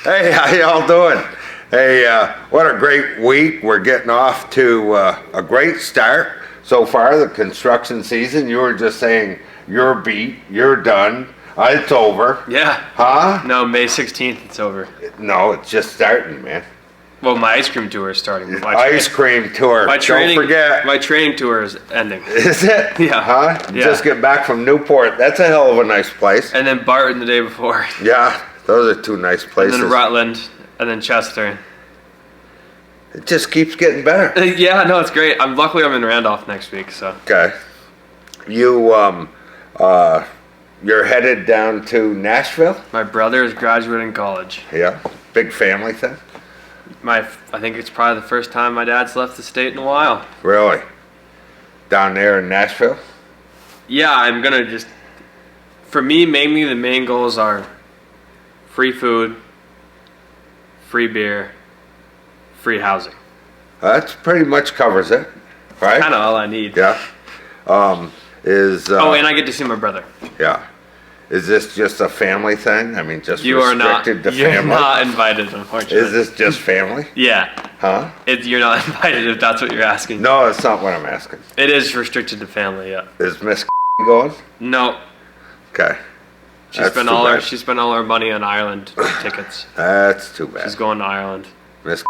Hey, how y'all doing? Hey, what a great week. We're getting off to a great start so far, the construction season. You were just saying you're beat, you're done, it's over. Yeah. Huh? No, May 16th it's over. No, it's just starting, man. Well, my ice cream tour is starting. Ice cream tour. Don't forget. My training tour is ending. Is it? Yeah. Huh? Yeah. Just get back from Newport. That's a hell of a nice place. And then Barton the day before. Yeah, those are two nice places. And then Rutland, and then Chester. It just keeps getting better. Yeah, no, it's great. Luckily I'm in Randolph next week, so. Okay. You're headed down to Nashville? My brother is graduating college. Yeah. Big family thing? I think it's probably the first time my dad's left the state in a while. Really? Down there in Nashville? Yeah, I'm gonna just, for me, mainly the main goals are free food, free beer, free housing. That pretty much covers it, right? Kind of all I need. Yeah. And I get to see my brother. Yeah. Is this just a family thing? I mean, just you are not. restricted to You're family? not invited, unfortunately. Is this just family? Yeah. Huh? You're not invited if that's what you're asking. No, it's not what I'm asking. It is restricted to family. Yeah. Is Miss going? No. Okay. She spent all her money on Ireland tickets. That's too bad. She's going to Ireland. Miss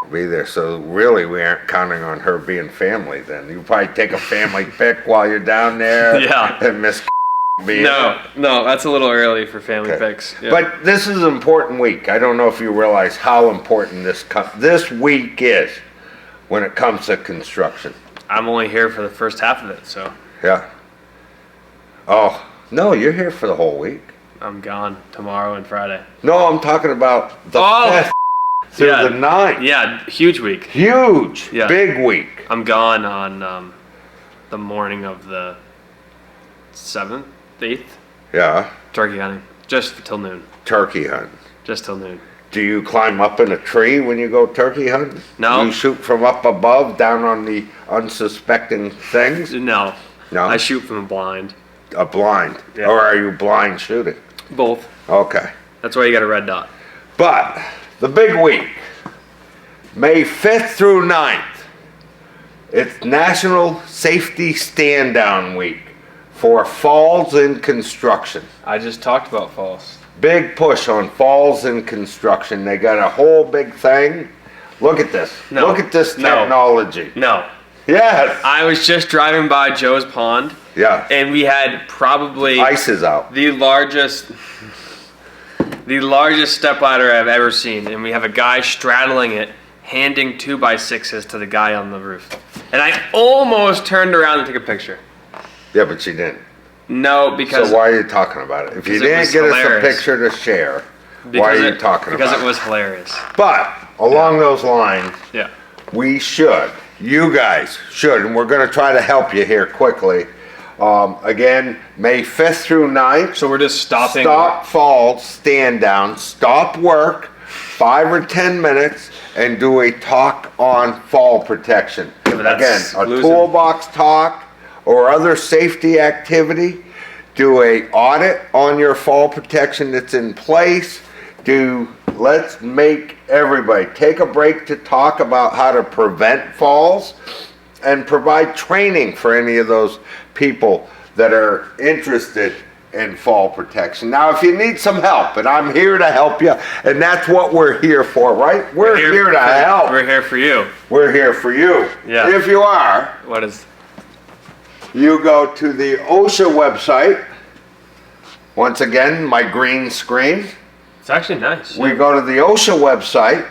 will be there, so really we aren't counting on her being family then. You probably take a family pic while you're down there. Yeah. And Miss be No, that's a little early for family pics. Yeah. But this is an important week. I don't know if you realize how important this week is when it comes to construction. I'm only here for the first half of it, so. Yeah. Oh, no, you're here for the whole week. I'm gone tomorrow and Friday. No, I'm talking about the 5th through the 9th. Yeah, huge week. Huge. Yeah. Big week. I'm gone on the morning of the 7th, 8th. Yeah. Turkey hunting. Just till noon. Turkey hunting. Just till noon. Do you climb up in a tree when you go turkey hunting? No. You shoot from up above down on the unsuspecting things? No. No? I shoot from a blind. A blind? Yeah. Or are you blind shooting? Both. Okay. That's why you got a red dot. But the big week, May 5th through 9th, it's National Safety Stand Down Week for falls in construction. I just talked about falls. Big push on falls in construction. They got a whole big thing. Look at this. No. Look at this technology. No. Yes. I was just driving by Joe's Pond. Yeah. And we had probably ice is out. The largest step ladder I've ever seen, and we have a guy straddling it, handing 2x6s to the guy on the roof. And I almost turned around and took a picture. Yeah, but you didn't. No, because... So why are you talking about it? If you didn't get us a picture to share, why are you talking about it? Because it was hilarious. But along those lines, yeah, you guys should, and we're going to try to help you here quickly. Again, May 5th through 9th. So we're just stopping. Stop falls, stand down, stop work, 5 or 10 minutes, and do a talk on fall protection. Yeah, again, a toolbox talk or other safety activity. Do a audit on your fall protection that's in place. Let's make everybody take a break to talk about how to prevent falls and provide training for any of those people that are interested in fall protection. Now, if you need some help, and I'm here to help you, and that's what we're here for, right? We're here to help. We're here for you. We're here for you. Yeah. If you are, you go to the OSHA website. Once again, my green screen. It's actually nice. We go to the OSHA website,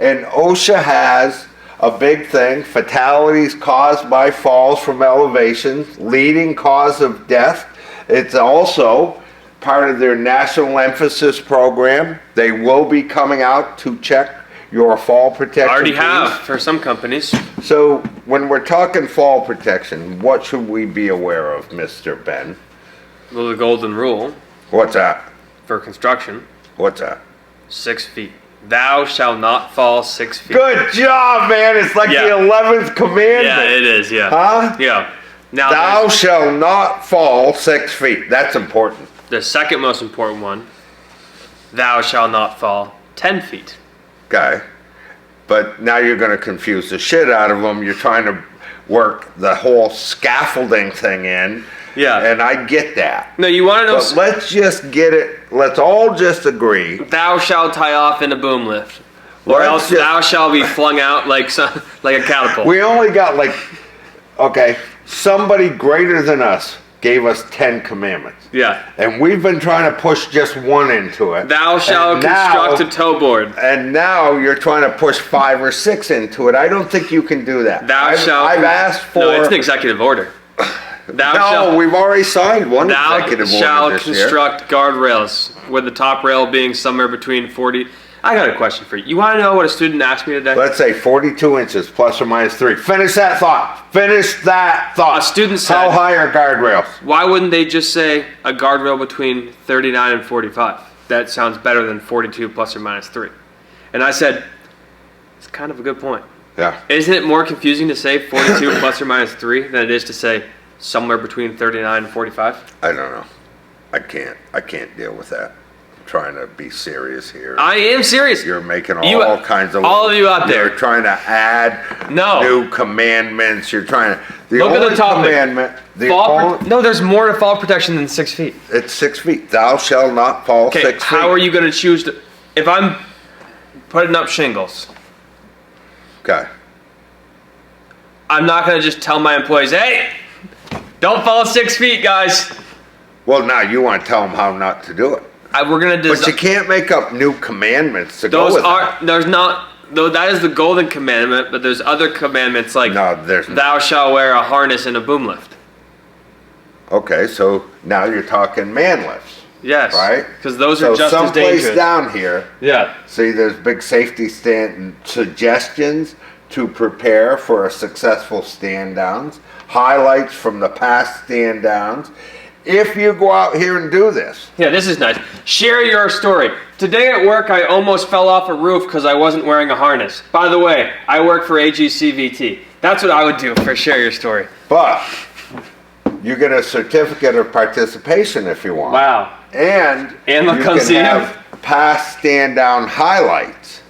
and OSHA has a big thing, fatalities caused by falls from elevations, leading cause of death. It's also part of their national emphasis program. They will be coming out to check your fall protection. Already have for some companies. So when we're talking fall protection, what should we be aware of, Mr. Ben? Well, the golden rule. What's that? For construction. What's that? 6 feet. Thou shalt not fall 6 feet. Good job, man. It's like the 11th commandment. Yeah, it is, yeah. Huh? Yeah. Now, thou shalt not fall 6 feet. That's important. The second most important one. Thou shalt not fall 10 feet. Okay. But now you're going to confuse the shit out of them. You're trying to work the whole scaffolding thing in. Yeah. And I get that. No, you want to know... But let's just get it, let's all just agree. Thou shalt tie off in a boom lift. Or else thou shalt be flung out like a catapult. We only got okay, somebody greater than us gave us 10 commandments. Yeah. And we've been trying to push just one into it. Thou shalt construct a tow board. And now you're trying to push 5 or 6 into it. I don't think you can do that. I've asked for... No, it's an executive order. We've already signed one executive order this year. Thou shalt construct guardrails, with the top rail being somewhere between 40... I got a question for you. You want to know what a student asked me today? Let's say 42 inches plus or minus 3. Finish that thought. Finish that thought. A student said... How high are guardrails? Why wouldn't they just say a guardrail between 39 and 45? That sounds better than 42 plus or minus 3. And I said, it's kind of a good point. Yeah. Isn't it more confusing to say 42 plus or minus 3 than it is to say somewhere between 39 and 45? I don't know. I can't deal with that. I'm trying to be serious here. I am serious. You're making all kinds of... All of you out there. You're trying to add new commandments. You're trying to... Look at the topic. Commandment... No, there's more to fall protection than 6 feet. It's 6 feet. Thou shalt not fall 6 feet. How are you going to choose to... If I'm putting up shingles... Okay. I'm not going to just tell my employees, hey, don't fall 6 feet, guys. Well, now you want to tell them how not to do it. We're going to... But you can't make up new commandments to go with that. There's not... Though that is the golden commandment, but there's other commandments like thou shalt wear a harness in a boom lift. Okay, so now you're talking man lifts. Yes. Right? Because those are just as dangerous. Someplace down here, see there's big safety stand suggestions to prepare for a successful stand downs, highlights from the past stand downs. If you go out here and do this. Yeah, this is nice. Share your story. Today at work, I almost fell off a roof because I wasn't wearing a harness. By the way, I work for AGCVT. That's what I would do for share your story. But you get a certificate of participation if you want. Wow. And you can have past stand down highlights.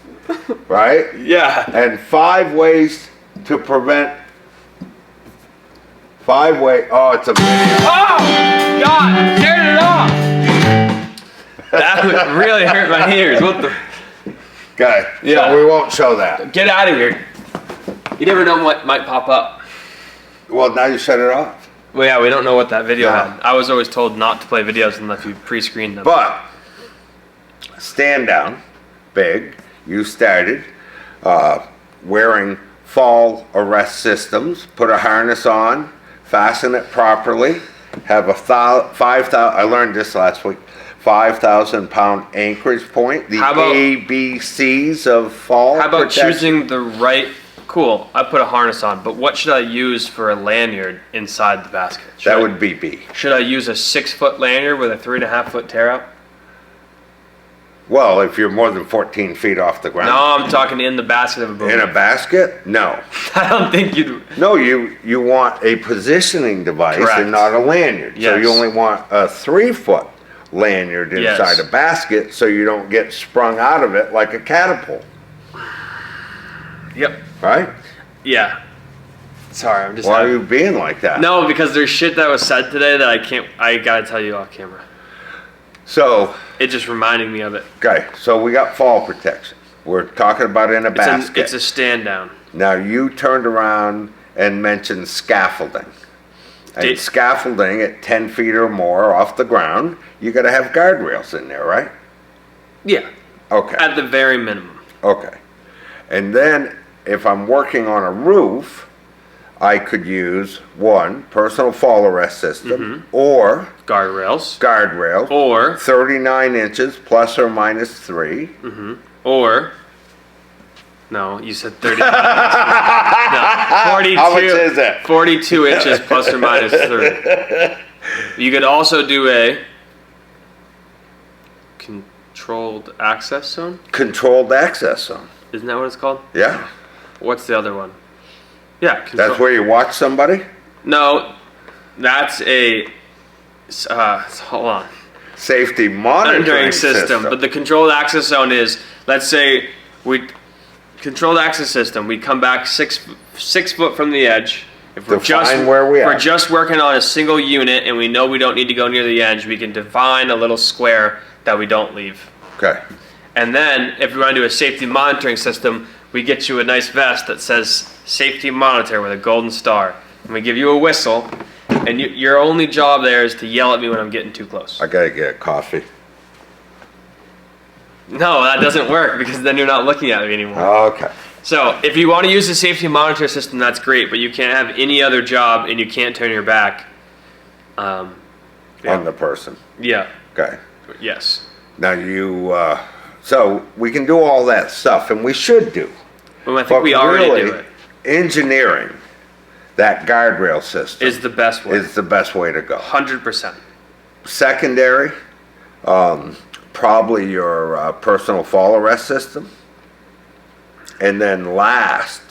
Right? Yeah. And 5 ways to prevent... 5 ways... Oh, it's a video. Oh! God! Turn it off! That really hurt my ears. What the... Okay. Yeah. So we won't show that. Get out of here. You never know what might pop up. Well, now you shut it off. Well, yeah, we don't know what that video had. I was always told not to play videos unless you pre-screened them. But, stand down, big. You started wearing fall arrest systems. Put a harness on. Fasten it properly. Have a 5,000. I learned this last week. 5,000 pound anchorage point. The ABCs of fall. How about protection. choosing the right? Cool. I put a harness on, but what should I use for a lanyard inside the basket? That would be B. Should I use a 6-foot lanyard with a 3.5-foot tear out? Well, if you're more than 14 feet off the ground. No, I'm talking in the basket of a boom. In a basket? No. I don't think you'd... No, you want a positioning device and not a lanyard. Yes. So you only want a 3-foot lanyard inside a basket so you don't get sprung out of it like a catapult. Yep. Right? Yeah. Sorry, I'm just... Why are you being like that? No, because there's shit that was said today that I gotta tell you off camera. So... It just reminded me of it. Okay, so we got fall protection. We're talking about in a basket. It's a stand down. Now you turned around and mentioned scaffolding. And scaffolding at 10 feet or more off the ground, you got to have guardrails in there, right? Yeah. Okay. At the very minimum. Okay. And then if I'm working on a roof, I could use one, personal fall arrest system, or guardrails, or 39 inches plus or minus 3, or no, you said 39 inches. No, 42. How much is that? 42 inches plus or minus 3. You could also do a controlled access zone. Controlled access zone. Isn't that what it's called? Yeah. What's the other one? Yeah. That's where you watch somebody? No, that's a... hold on. safety monitoring system. But the controlled access zone is, let's say controlled access system, we come back six foot from the edge. If we're we're just working on a single unit and we know we don't need to go near the edge, we can define a little square that we don't leave. Okay. And then if we want to do a safety monitoring system, we get you a nice vest that says safety monitor with a golden star. And we give you a whistle, and your only job there is to yell at me when I'm getting too close. I gotta get a coffee. No, that doesn't work because then you're not looking at me anymore. Okay. So if you want to use the safety monitor system, that's great, but you can't have any other job and you can't turn your back. On the person. Yeah. Okay. Yes. Now so we can do all that stuff, and we should do. Well, I think we already do it. Engineering that guardrail system Is the best way. is the best way to go. 100%. Secondary, probably your personal fall arrest system. And then last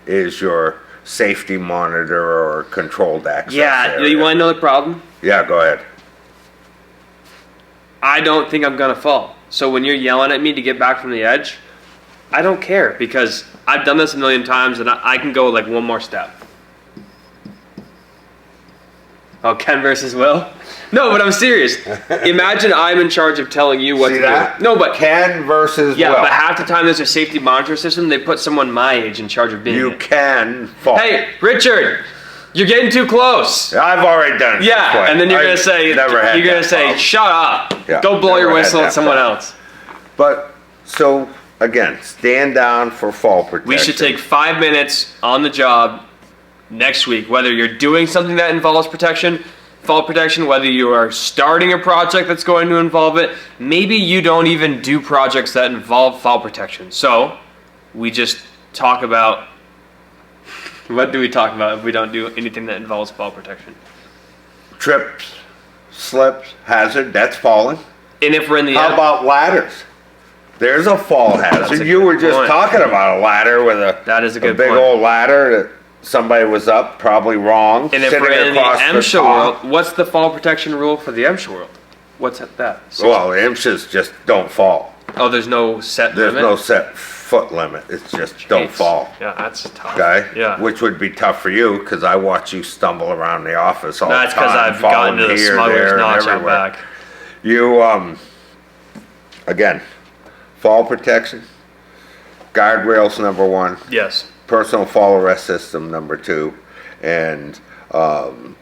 is your safety monitor or controlled access Yeah, area. you want to know the problem? Yeah, go ahead. I don't think I'm going to fall. So when you're yelling at me to get back from the edge, I don't care because I've done this a million times and I can go like one more step. Oh, Ken versus Will? No, but I'm serious. Imagine I'm in charge of telling you what See to that? do. No, but Ken versus yeah, Will. but half the time there's a safety monitor system. They put someone my age in charge of being You it. can fall. Hey, Richard, you're getting too close. I've already done it. Yeah, this way. and then you're I've gonna say, never had you're gonna that say, problem. shut up. Yeah, Go blow your never had whistle at that someone problem. else. But so again, stand down for fall protection. We should take 5 minutes on the job next week, whether you're doing something that involves fall protection, whether you are starting a project that's going to involve it. Maybe you don't even do projects that involve fall protection. So we just talk about, what do we talk about if we don't do anything that involves fall protection? trips, slips, hazard. That's falling. And if we're in the How about ladders? There's a fall hazard. a You good were just point. talking about a ladder with That is a good big point. old ladder that somebody was up, probably wrong. And if sitting we're in the across MSHA top. world, what's the fall protection rule for the MSHA world? What's that? Well, the MSHAs just don't fall. Oh, there's no set There's limit? no set foot limit. It's just don't Jeez. fall. Yeah, that's tough. Okay? Yeah. Which would be tough for you because I watch you stumble around the office all That's the time. because I've falling gotten to the here, smuggler's there, and notch out everywhere. back. You, again, fall protection, guardrails number 1, Yes. personal fall arrest system number 2, and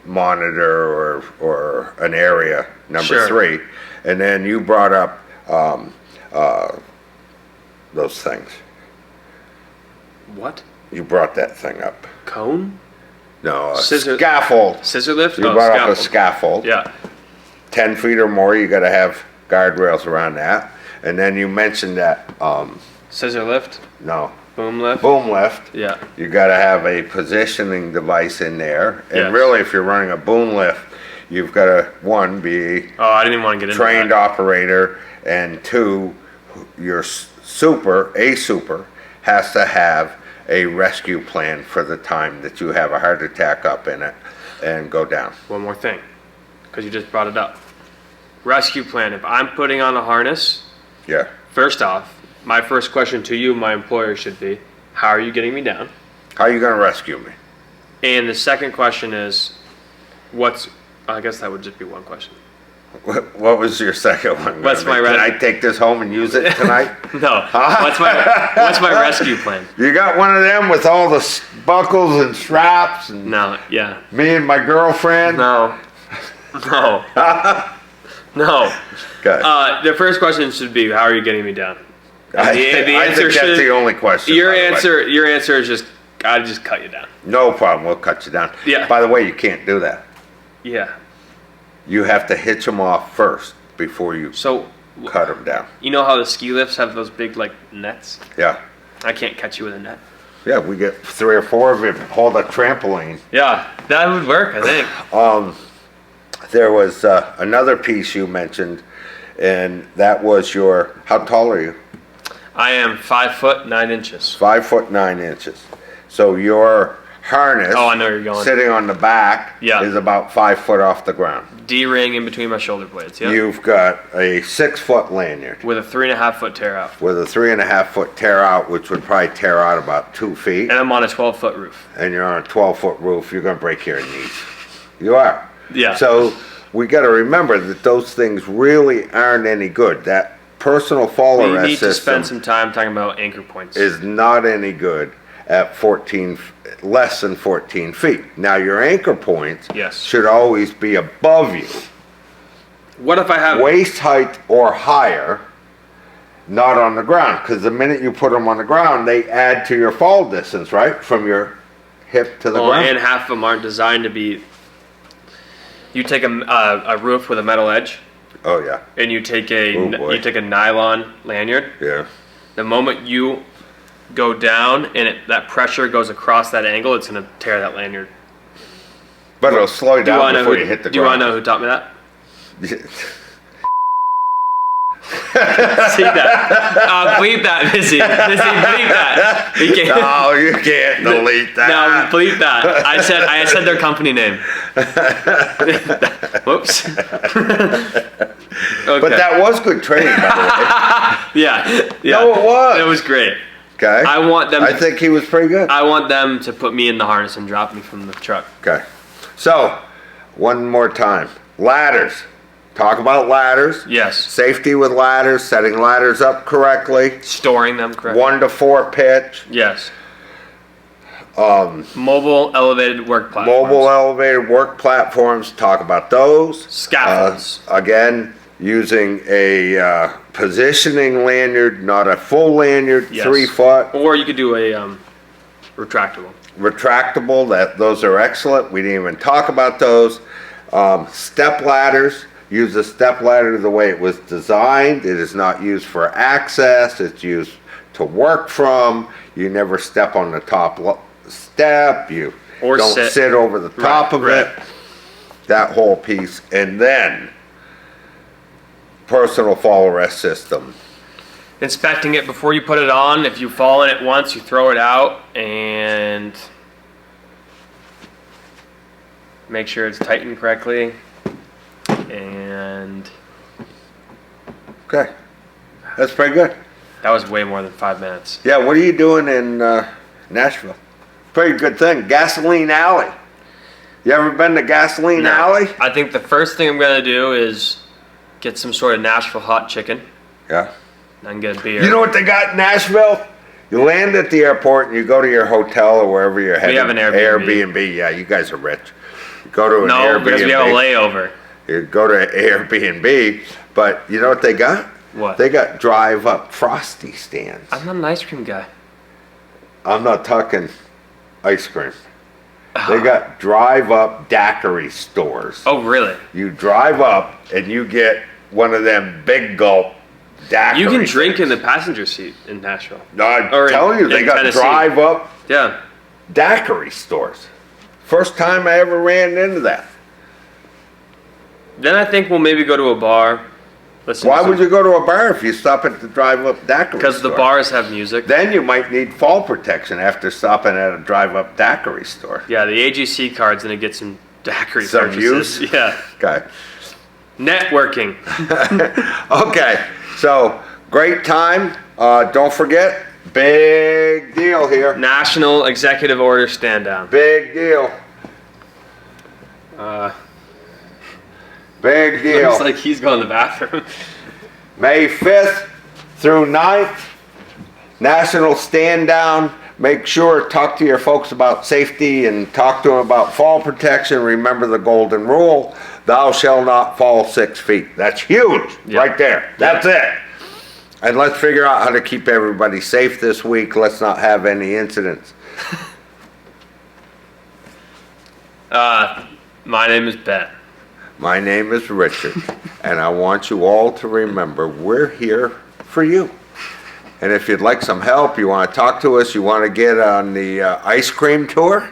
monitor or an area number Sure. 3. And then you brought up those things. What? You brought that thing up. Cone? No, a Scissor- scaffold. Scissor lift? You Oh, brought up a scaffold. Yeah. 10 feet or more, you got to have guardrails around that. And then you mentioned that, Scissor lift? no, Boom lift? boom lift. Yeah. You got to have a positioning device in there. And Yes. really, if you're running a boom lift, you've got to, 1, be Oh, I didn't even want to get into trained that. operator, and 2, your super has to have a rescue plan for the time that you have a heart attack up in it and go down. One more thing, because you just brought it up. Rescue plan. If I'm putting on a harness, Yeah. first off, my first question to you, my employer, should be, how are you getting me down? How are you going to rescue me? And the second question is, I guess that would just be one question. What was your second one? What's my Can res- I take this home and use it tonight? No. What's my rescue plan? You got one of them with all the buckles and straps and No, yeah. me and my girlfriend? No. No. No. Good. The first question should be, how are you getting me down? I the think answer that's the only question. Your by the way. your answer is just, I just cut you down. No problem. We'll cut you down. Yeah. By the way, you can't do that. Yeah. You have to hitch them off first before you So, cut them down. you know how the ski lifts have those big, like, nets? Yeah. I can't catch you with a net. Yeah, we get 3 or 4 of you hold a trampoline. Yeah, that would work, I think. There was another piece you mentioned, and that was how tall are you? I am 5 foot 9 inches. 5 foot 9 inches. So your harness. Oh, I know where you're going. Sitting on the back Yeah. is about 5 foot off the ground. D-ring in between my shoulder blades. Yeah. You've got a 6 foot lanyard With a 3.5 foot tear out. with a 3.5 foot tear out, which would probably tear out about 2 feet. And I'm on a 12-foot roof. And you're on a 12-foot roof, you're going to break your knees. You are. Yeah. So we got to remember that those things really aren't any good. That personal fall We arrest need to system spend some time talking about anchor points. is not any good at less than 14 feet. Now your anchor points Yes. should always be above you, What if I have... waist height or higher, not on the ground. Because the minute you put them on the ground, they add to your fall distance, right? From your hip to the ground. And half of them aren't designed to be... You take a roof with a metal edge, Oh yeah, and you take Oh, boy. a nylon lanyard. yeah. The moment you go down and that pressure goes across that angle, it's going to tear that lanyard. But it'll slow you Do you down want to know before who, you hit the do you want ground. to know who taught me that? See that? Bleep that, Missy. Missy, bleep that. You can't. No, you can't delete that. No, bleep that. I said their company name. Whoops. Okay. But that was good training, by the yeah. No, it was. It was great. way. Okay. I want them. I think he was pretty good. I want them to put me in the harness and drop me from the truck. Okay. So, one more time. Ladders. Talk about ladders. Yes. Safety with ladders, setting ladders up correctly. Storing them correctly. 1 to 4 pitch. Yes. Mobile elevated work platforms. Mobile elevated work platforms. Talk about those. Scaffolds. Again, using a positioning lanyard, not a full lanyard, Yes. 3 foot. Or you could do a retractable. Retractable, those are excellent. We didn't even talk about those. Step ladders. Use a step ladder the way it was designed. It is not used for access. It's used to work from. You never step on the top step. You Or don't sit over the top of right. it. That whole piece. And then, personal fall arrest system. Inspecting it before you put it on. If you fall in it once, you throw it out and make sure it's tightened correctly. And Okay. That's pretty good. that was way more than 5 minutes. Yeah, what are you doing in Nashville? Pretty good thing. Gasoline Alley. You ever been to Gasoline No. Alley? I think the first thing I'm gonna do is get some sort of Nashville hot chicken Yeah. and get a beer. You know what they got in Nashville? You land at the airport and you go to your hotel or wherever you're heading. have an Airbnb. Airbnb, yeah, you guys are rich. You go to an no, Airbnb. because we have a layover. You go to Airbnb, but you know what they got? What? They got drive-up Frosty stands. I'm not an ice cream guy. I'm not talking ice cream. They got drive-up daiquiri stores. Oh, really? You drive up and you get one of them big gulp daiquiris. You can drink in the passenger seat in Nashville. No, I'm or telling you, in they got Tennessee. drive up Yeah. daiquiri stores. First time I ever ran into that. Then I think we'll maybe go to a bar. Why would you go to a bar if you stop at the drive up daiquiri Because store? the bars have music. Then you might need fall protection after stopping at a drive up daiquiri store. Yeah, the AGC card's gonna get some daiquiri Some purchases. use? Yeah. Okay. Networking. Okay. So, great time. Don't forget, big deal here. National Executive Order stand down. Big deal. Big deal. Looks like he's going to the bathroom. May 5th through 9th, National Stand Down. Make sure, talk to your folks about safety and talk to them about fall protection. Remember the golden rule, thou shalt not fall 6 feet. That's huge, right there. That's it. And let's figure out how to keep everybody safe this week. Let's not have any incidents. My name is Ben. My name is Richard, and I want you all to remember we're here for you. And if you'd like some help, you want to talk to us, you want to get on the ice cream tour,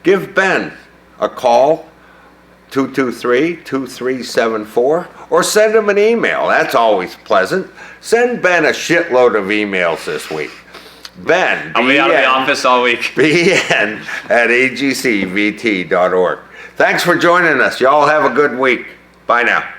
give Ben a call, 223-2374, or send him an email. That's always pleasant. Send Ben a shitload of emails this week. Ben. I'll be out of the office all week. Ben at agcvt.org. Thanks for joining us. Y'all have a good week. Bye now.